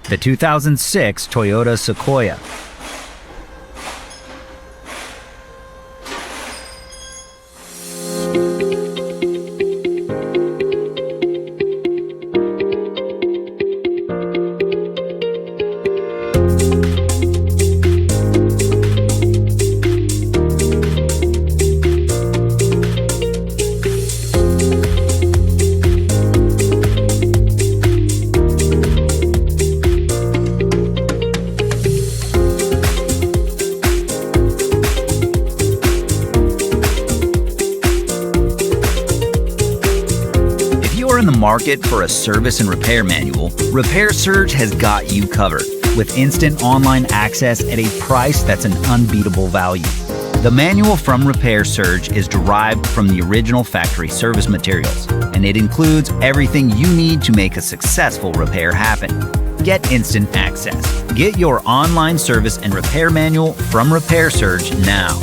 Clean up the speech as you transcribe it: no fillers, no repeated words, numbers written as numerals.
The 2006 Toyota Sequoia. If you are in the market for a service and repair manual, Repair Surge has got you covered, with instant online access at a price that's an unbeatable value. The manual from Repair Surge is derived from the original factory service materials, and it includes everything you need to make a successful repair happen. Get instant access. Get your online service and repair manual from Repair Surge now.